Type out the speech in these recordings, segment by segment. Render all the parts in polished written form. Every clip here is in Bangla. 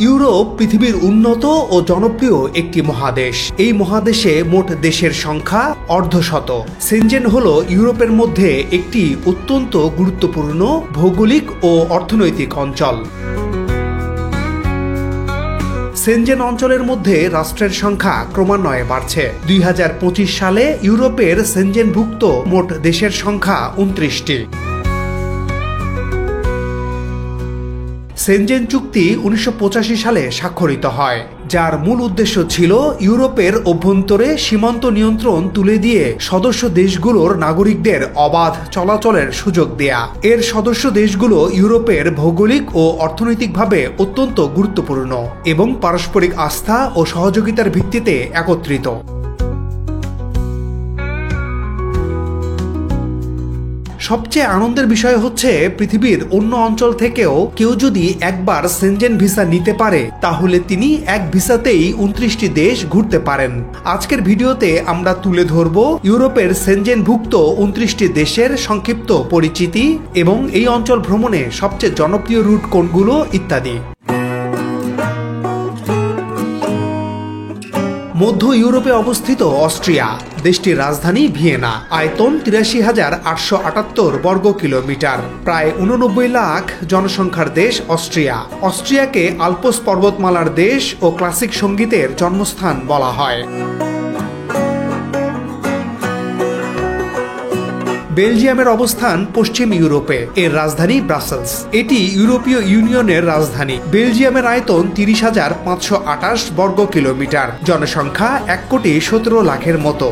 ইউরোপ পৃথিবীর উন্নত ও জনপ্রিয় একটি মহাদেশ। এই মহাদেশে মোট দেশের সংখ্যা অর্ধশত। সেনজেন হল ইউরোপের মধ্যে একটি অত্যন্ত গুরুত্বপূর্ণ ভৌগোলিক ও অর্থনৈতিক অঞ্চল। সেনজেন অঞ্চলের মধ্যে রাষ্ট্রের সংখ্যা ক্রমান্বয়ে বাড়ছে। 2025 সালে ইউরোপের সেনজেনভুক্ত মোট দেশের সংখ্যা 29টি। সেনজেন চুক্তি 1985 সালে স্বাক্ষরিত হয়, যার মূল উদ্দেশ্য ছিল ইউরোপের অভ্যন্তরে সীমান্ত নিয়ন্ত্রণ তুলে দিয়ে সদস্য দেশগুলোর নাগরিকদের অবাধ চলাচলের সুযোগ দেয়া। এর সদস্য দেশগুলো ইউরোপের ভৌগোলিক ও অর্থনৈতিকভাবে অত্যন্ত গুরুত্বপূর্ণ এবং পারস্পরিক আস্থা ও সহযোগিতার ভিত্তিতে একত্রিত। সবচেয়ে আনন্দের বিষয় হচ্ছে, পৃথিবীর অন্য অঞ্চল থেকেও কেউ যদি একবার সেনজেন ভিসা নিতে পারে, তাহলে তিনি এক ভিসাতেই 29টি দেশ ঘুরতে পারেন। আজকের ভিডিওতে আমরা তুলে ধরব ইউরোপের সেনজেনভুক্ত 29টি দেশের সংক্ষিপ্ত পরিচিতি এবং এই অঞ্চল ভ্রমণে সবচেয়ে জনপ্রিয় রুট কোনগুলো ইত্যাদি। মধ্য ইউরোপে অবস্থিত অস্ট্রিয়া। দেশটির রাজধানী ভিয়েনা। আয়তন 83,878 বর্গ কিলোমিটার। প্রায় 89 লাখ জনসংখ্যার দেশ অস্ট্রিয়া। অস্ট্রিয়াকে আল্পস পর্বতমালার দেশ ও ক্লাসিক সঙ্গীতের জন্মস্থান বলা হয়। বেলজিয়ামের অবস্থান পশ্চিম ইউরোপে। এর রাজধানী ব্রাসেলস। এটি ইউরোপীয় ইউনিয়নের রাজধানী। বেলজিয়ামের আয়তন 30,528 বর্গ কিলোমিটার। জনসংখ্যা 1,17,00,000-এর মতো।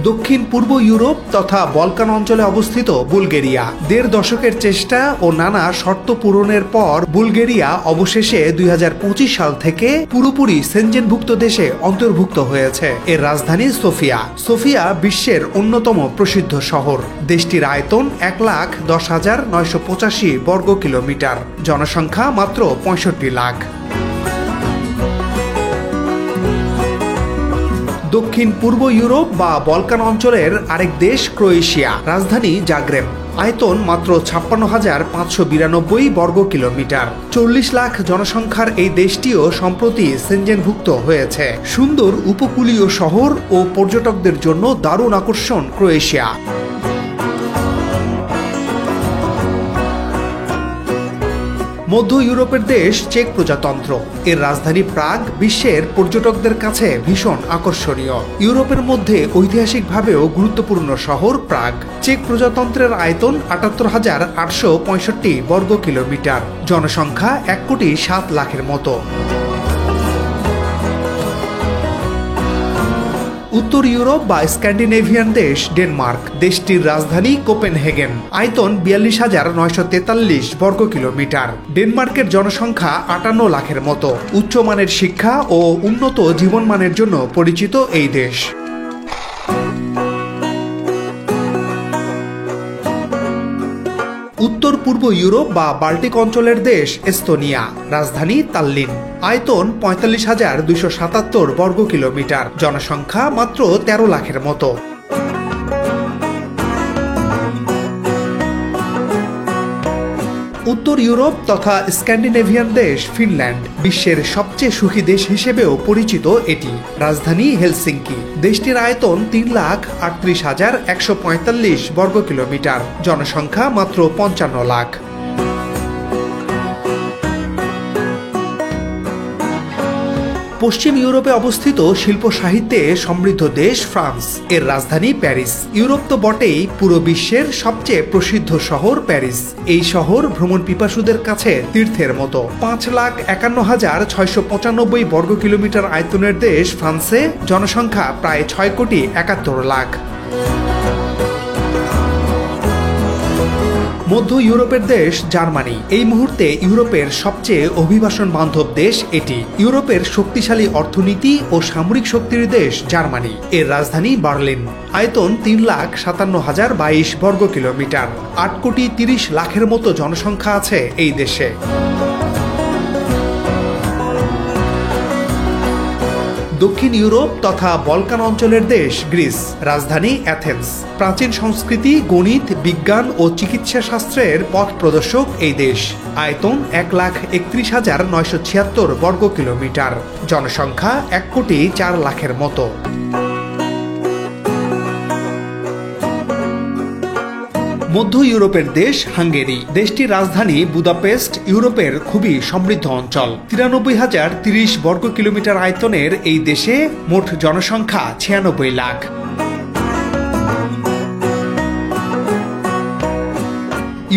দক্ষিণ পূর্ব ইউরোপ তথা বলকান অঞ্চলে অবস্থিত বুলগেরিয়া। 1.5 দশকের চেষ্টা ও নানা শর্ত পূরণের পর বুলগেরিয়া অবশেষে 2025 সাল থেকে পুরোপুরি সেনজেনভুক্ত দেশে অন্তর্ভুক্ত হয়েছে। এর রাজধানী সোফিয়া। সোফিয়া বিশ্বের অন্যতম প্রসিদ্ধ শহর। দেশটির আয়তন 1,10,985 বর্গ কিলোমিটার। জনসংখ্যা মাত্র 65 লাখ। দক্ষিণ পূর্ব ইউরোপ বা বলকান অঞ্চলের আরেক দেশ ক্রোয়েশিয়া। রাজধানী জাগ্রেব। আয়তন মাত্র 56,592 বর্গ কিলোমিটার। 40 লাখ জনসংখ্যার এই দেশটিও সম্প্রতি সেনজেনভুক্ত হয়েছে। সুন্দর উপকূলীয় শহর ও পর্যটকদের জন্য দারুণ আকর্ষণ ক্রোয়েশিয়া। মধ্য ইউরোপের দেশ চেক প্রজাতন্ত্র। এর রাজধানী প্রাগ বিশ্বের পর্যটকদের কাছে ভীষণ আকর্ষণীয়। ইউরোপের মধ্যে ঐতিহাসিকভাবেও গুরুত্বপূর্ণ শহর প্রাগ। চেক প্রজাতন্ত্রের আয়তন 78,865 বর্গ কিলোমিটার। জনসংখ্যা 1,07,00,000-এর মতো। উত্তর ইউরোপ বা স্ক্যান্ডিনেভিয়ান দেশ ডেনমার্ক। দেশটির রাজধানী কোপেনহেগেন। আয়তন 42,943 বর্গ কিলোমিটার। ডেনমার্কের জনসংখ্যা 58 লাখের মতো। উচ্চমানের শিক্ষা ও উন্নত জীবনমানের জন্য পরিচিত এই দেশ। উত্তর পূর্ব ইউরোপ বা বাল্টিক অঞ্চলের দেশ এস্তোনিয়া। রাজধানী তাল্লিন। আয়তন 45,277 বর্গ কিলোমিটার। জনসংখ্যা মাত্র 13 লাখের মতো। উত্তর ইউরোপ তথা স্ক্যান্ডিনেভিয়ান দেশ ফিনল্যান্ড। বিশ্বের সবচেয়ে সুখী দেশ হিসেবেও পরিচিত এটি। রাজধানী হেলসিঙ্কি। দেশটির আয়তন 3,38,145 বর্গ কিলোমিটার। জনসংখ্যা মাত্র 55 লাখ। পশ্চিম ইউরোপে অবস্থিত শিল্প সাহিত্যে সমৃদ্ধ দেশ ফ্রান্স। এর রাজধানী প্যারিস। ইউরোপ তো বটেই, পুরো বিশ্বের সবচেয়ে প্রসিদ্ধ শহর প্যারিস। এই শহর ভ্রমণ পিপাসুদের কাছে তীর্থের মতো। 5,51,695 বর্গ কিলোমিটার আয়তনের দেশ ফ্রান্সে জনসংখ্যা প্রায় 6,71,00,000। মধ্য ইউরোপের দেশ জার্মানি। এই মুহূর্তে ইউরোপের সবচেয়ে অভিবাসন বান্ধব দেশ এটি। ইউরোপের শক্তিশালী অর্থনীতি ও সামরিক শক্তির দেশ জার্মানি। এর রাজধানী বার্লিন। আয়তন 3,57,022 বর্গ কিলোমিটার। 8,30,00,000-এর মতো জনসংখ্যা আছে এই দেশে। দক্ষিণ ইউরোপ তথা বলকান অঞ্চলের দেশ গ্রিস, রাজধানী অ্যাথেন্স। প্রাচীন সংস্কৃতি, গণিত, বিজ্ঞান ও চিকিৎসা শাস্ত্রের পথ প্রদর্শক এই দেশ। আয়তন 1,31,976 বর্গ কিলোমিটার, জনসংখ্যা 1,04,00,000-এর মতো। মধ্য ইউরোপের দেশ হাঙ্গেরি। দেশটির রাজধানী বুদাপেস্ট ইউরোপের খুবই সমৃদ্ধ অঞ্চল। 93,030 বর্গ কিলোমিটার আয়তনের এই দেশে মোট জনসংখ্যা 96 লাখ।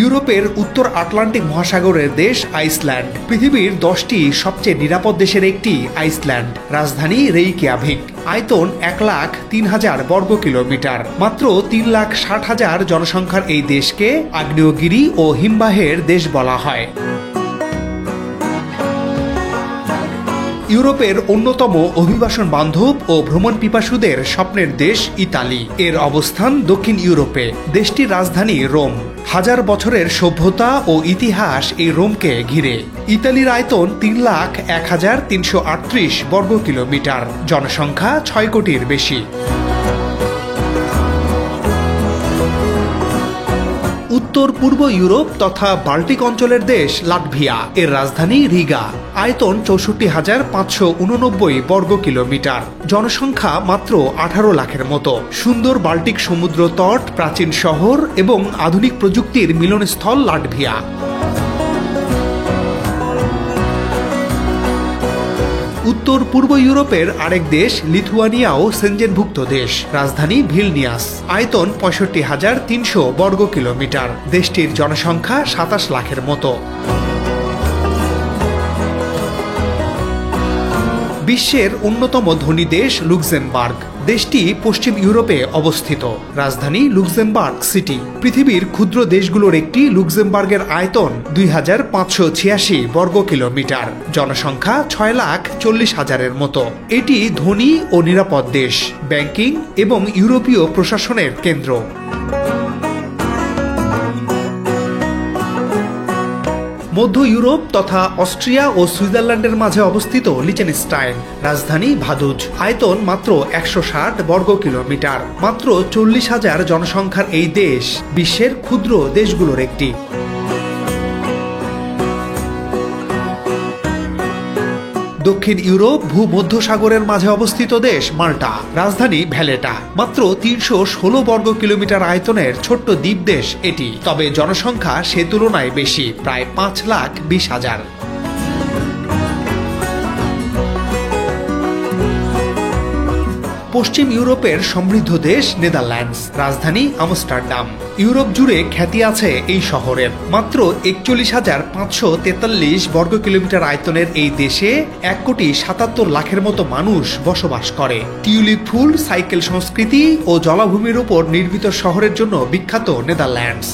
ইউরোপের উত্তর আটলান্টিক মহাসাগরের দেশ আইসল্যান্ড। পৃথিবীর 10টি সবচেয়ে নিরাপদ দেশের একটি আইসল্যান্ড। রাজধানী রেইকিয়াভিক। আয়তন 1,03,000 বর্গ কিলোমিটার। মাত্র 3,60,000 জনসংখ্যার এই দেশকে আগ্নেয়গিরি ও হিমবাহের দেশ বলা হয়। ইউরোপের অন্যতম অভিবাসন বান্ধব ও ভ্রমণ পিপাসুদের স্বপ্নের দেশ ইতালি। এর অবস্থান দক্ষিণ ইউরোপে। দেশটির রাজধানী রোম। হাজার বছরের সভ্যতা ও ইতিহাস এই রোমকে ঘিরে। ইতালির আয়তন 3,01,338 বর্গ কিলোমিটার, জনসংখ্যা 6 কোটির বেশি। উত্তর পূর্ব ইউরোপ তথা বাল্টিক অঞ্চলের দেশ লাটভিয়া। এর রাজধানী রিগা। আয়তন 64,589 বর্গ কিলোমিটার, জনসংখ্যা মাত্র 18 লাখের মতো। সুন্দর বাল্টিক সমুদ্র তট, প্রাচীন শহর এবং আধুনিক প্রযুক্তির মিলনস্থল লাটভিয়া। উত্তর পূর্ব ইউরোপের আরেক দেশ লিথুয়ানিয়াও সেনজেনভুক্ত দেশ। রাজধানী ভিলনিয়াস। আয়তন 65,300 বর্গ কিলোমিটার। দেশটির জনসংখ্যা 27 লাখের মতো। বিশ্বের অন্যতম ধনী দেশ লুক্সেমবার্গ। দেশটি পশ্চিম ইউরোপে অবস্থিত। রাজধানী লুক্সেমবার্গ সিটি। পৃথিবীর ক্ষুদ্র দেশগুলোর একটি লুক্সেমবার্গের আয়তন 2,586 বর্গ কিলোমিটার, জনসংখ্যা 6,40,000-এর মতো। এটি ধনী ও নিরাপদ দেশ, ব্যাংকিং এবং ইউরোপীয় প্রশাসনের কেন্দ্র। মধ্য ইউরোপ তথা অস্ট্রিয়া ও সুইজারল্যান্ডের মাঝে অবস্থিত লিচেনস্টাইন। রাজধানী ভাদুজ। আয়তন মাত্র 160 বর্গ কিলোমিটার। মাত্র 40,000 জনসংখ্যার এই দেশ বিশ্বের ক্ষুদ্র দেশগুলোর একটি। দক্ষিণ ইউরোপ ভূমধ্যসাগরের মাঝে অবস্থিত দেশ মাল্টা। রাজধানী ভ্যালেটা। মাত্র 316 বর্গ কিলোমিটার আয়তনের ছোট্ট দ্বীপ দেশ এটি। তবে জনসংখ্যা সে তুলনায় বেশি, প্রায় 5,20,000। পশ্চিম ইউরোপের সমৃদ্ধ দেশ নেদারল্যান্ডস। রাজধানী আমস্টারডাম। ইউরোপ জুড়ে খ্যাতি আছে এই শহরের। মাত্র 41,543 বর্গ কিলোমিটার আয়তনের এই দেশে 1,77,00,000-এর মতো মানুষ বসবাস করে। টিউলিপ ফুল, সাইকেল সংস্কৃতি ও জলাভূমির উপর নির্মিত শহরের জন্য বিখ্যাত নেদারল্যান্ডস।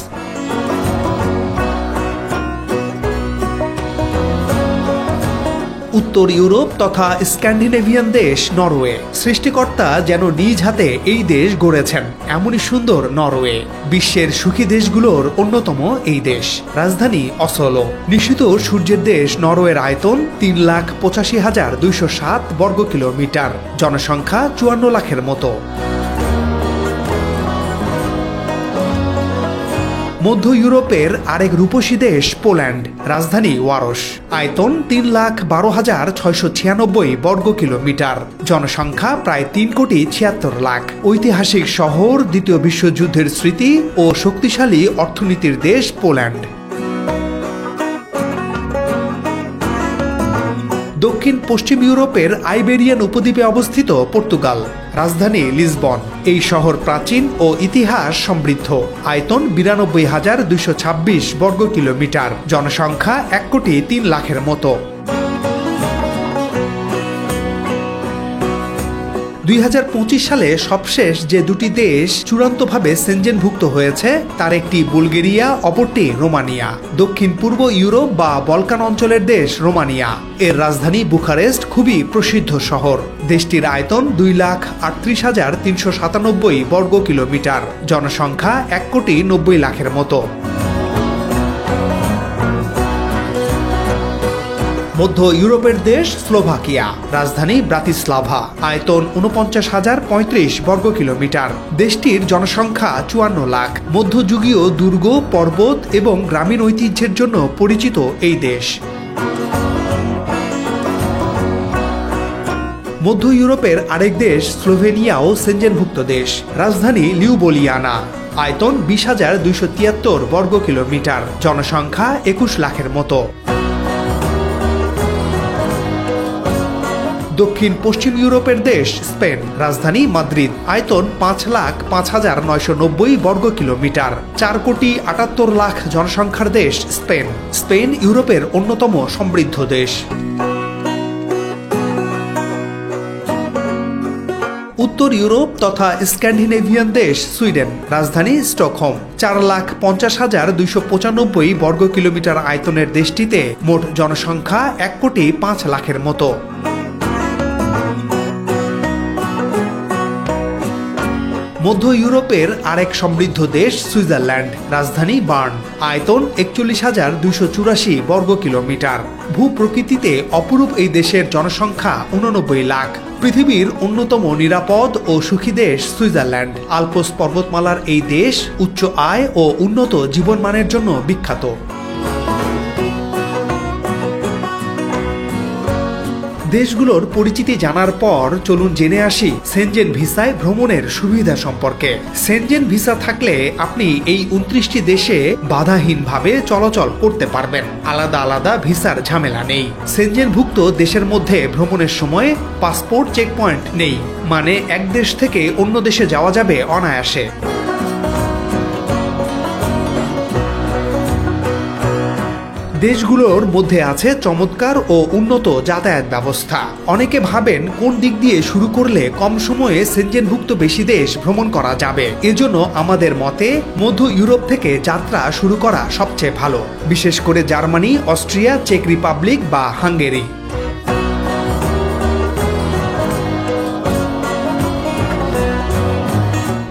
উত্তর ইউরোপ তথা স্ক্যান্ডিনেভিয়ান দেশ নরওয়ে। সৃষ্টিকর্তা যেন নিজ হাতে এই দেশ গড়েছেন। এমনই সুন্দর নরওয়ে। বিশ্বের সুখী দেশগুলোর অন্যতম এই দেশ। রাজধানী অসলো। নিশীথ সূর্যের দেশ নরওয়ের আয়তন 3,85,207 বর্গ কিলোমিটার, জনসংখ্যা 54 লাখের মতো। মধ্য ইউরোপের আরেক রূপসী দেশ পোল্যান্ড। রাজধানী ওয়ারশ। আয়তন 3,12,696 বর্গ কিলোমিটার, জনসংখ্যা প্রায় 3,76,00,000। ঐতিহাসিক শহর, দ্বিতীয় বিশ্বযুদ্ধের স্মৃতি ও শক্তিশালী অর্থনীতির দেশ পোল্যান্ড। দক্ষিণ পশ্চিম ইউরোপের আইবেরিয়ান উপদ্বীপে অবস্থিত পর্তুগাল। রাজধানী লিসবন। এই শহর প্রাচীন ও ইতিহাস সমৃদ্ধ। আয়তন 92,226 বর্গ কিলোমিটার, জনসংখ্যা 1,03,00,000-এর মতো। 2025 সালে সবশেষ যে দুটি দেশ চূড়ান্তভাবে সেনজেনভুক্ত হয়েছে তার একটি বুলগেরিয়া, অপরটি রোমানিয়া। দক্ষিণ পূর্ব ইউরোপ বা বলকান অঞ্চলের দেশ রোমানিয়া। এর রাজধানী বুখারেস্ট খুবই প্রসিদ্ধ শহর। দেশটির আয়তন 2,38,397 বর্গ কিলোমিটার, জনসংখ্যা 1,90,00,000-এর মতো। মধ্য ইউরোপের দেশ স্লোভাকিয়া, রাজধানী ব্রাতিস্লাভা, আয়তন ৪৯,০৩৫ বর্গ কিলোমিটার। দেশটির জনসংখ্যা ৫৪ লাখ। মধ্যযুগীয় দুর্গ, পর্বত এবং গ্রামীণ ঐতিহ্যের জন্য পরিচিত এই দেশ। মধ্য ইউরোপের আরেক দেশ স্লোভেনিয়াও সেনজেনভুক্ত দেশ, রাজধানী লিউবলিয়ানা, আয়তন ২০,২৭৩ বর্গ কিলোমিটার, জনসংখ্যা ২১ লাখের মতো। দক্ষিণ পশ্চিম ইউরোপের দেশ স্পেন, রাজধানী মাদ্রিদ, আয়তন ৫,০৫,৯৯০ বর্গ কিলোমিটার, ৪,৭৮,০০,০০০ জনসংখ্যার দেশ স্পেন। স্পেন ইউরোপের অন্যতম সমৃদ্ধ দেশ। উত্তর ইউরোপ তথা স্ক্যান্ডিনেভিয়ান দেশ সুইডেন, রাজধানী স্টকহোম, ৪,৫০,২৯৫ বর্গ কিলোমিটার আয়তনের দেশটিতে মোট জনসংখ্যা ১,৫,০০,০০০ মতো। মধ্য ইউরোপের আরেক সমৃদ্ধ দেশ সুইজারল্যান্ড, রাজধানী বার্ন, আয়তন ৪১,২৮৪ বর্গ কিলোমিটার। ভূপ্রকৃতিতে অপরূপ এই দেশের জনসংখ্যা ৮৯ লাখ। পৃথিবীর অন্যতম নিরাপদ ও সুখী দেশ সুইজারল্যান্ড। আল্পস পর্বতমালার এই দেশ উচ্চ আয় ও উন্নত জীবনমানের জন্য বিখ্যাত। দেশগুলোর পরিচিতি জানার পর চলুন জেনে আসি সেনজেন ভিসায় ভ্রমণের সুবিধা সম্পর্কে। সেনজেন ভিসা থাকলে আপনি এই ২৯টি দেশে বাধাহীনভাবে চলাচল করতে পারবেন। আলাদা আলাদা ভিসার ঝামেলা নেই। সেনজেনভুক্ত দেশের মধ্যে ভ্রমণের সময় পাসপোর্ট চেকপয়েন্ট নেই, মানে এক দেশ থেকে অন্য দেশে যাওয়া যাবে অনায়াসে। দেশগুলোর মধ্যে আছে চমৎকার ও উন্নত যাতায়াত ব্যবস্থা। অনেকে ভাবেন কোন দিক দিয়ে শুরু করলে কম সময়ে সেনজেনভুক্ত বেশি দেশ ভ্রমণ করা যাবে। এজন্য আমাদের মতে মধ্য ইউরোপ থেকে যাত্রা শুরু করা সবচেয়ে ভালো, বিশেষ করে জার্মানি, অস্ট্রিয়া, চেক রিপাবলিক বা হাঙ্গেরি।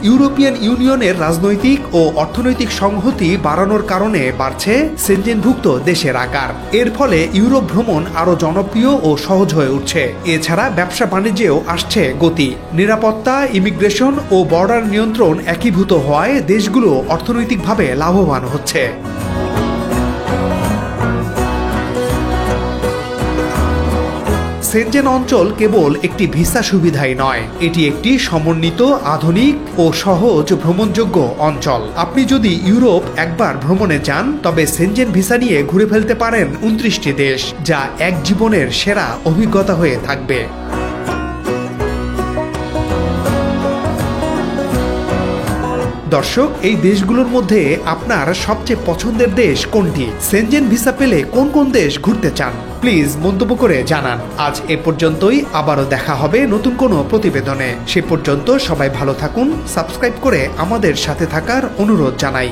ইউরোপিয়ান ইউনিয়নের রাজনৈতিক ও অর্থনৈতিক সংহতি বাড়ানোর কারণে বাড়ছে সেনজেনভুক্ত দেশের আকার। এর ফলে ইউরোপ ভ্রমণ আরও জনপ্রিয় ও সহজ হয়ে উঠছে। এছাড়া ব্যবসা বাণিজ্যেও আসছে গতি। নিরাপত্তা, ইমিগ্রেশন ও বর্ডার নিয়ন্ত্রণ একীভূত হওয়ায় দেশগুলো অর্থনৈতিকভাবে লাভবান হচ্ছে। সেনজেন অঞ্চল কেবল একটি ভিসা সুবিধাই নয়, এটি একটি সমন্বিত, আধুনিক ও সহজ ভ্রমণযোগ্য অঞ্চল। আপনি যদি ইউরোপ একবার ভ্রমণে যান, তবে সেনজেন ভিসা নিয়ে ঘুরে ফেলতে পারেন ২৯টি দেশ, যা এক জীবনের সেরা অভিজ্ঞতা হয়ে থাকবে। দর্শক, এই দেশগুলোর মধ্যে আপনার সবচেয়ে পছন্দের দেশ কোনটি? সেনজেন ভিসা পেলে কোন কোন দেশ ঘুরতে চান? প্লিজ মন্তব্য করে জানান। আজ এ পর্যন্তই। আবারও দেখা হবে নতুন কোনো প্রতিবেদনে। সে পর্যন্ত সবাই ভালো থাকুন। সাবস্ক্রাইব করে আমাদের সাথে থাকার অনুরোধ জানাই।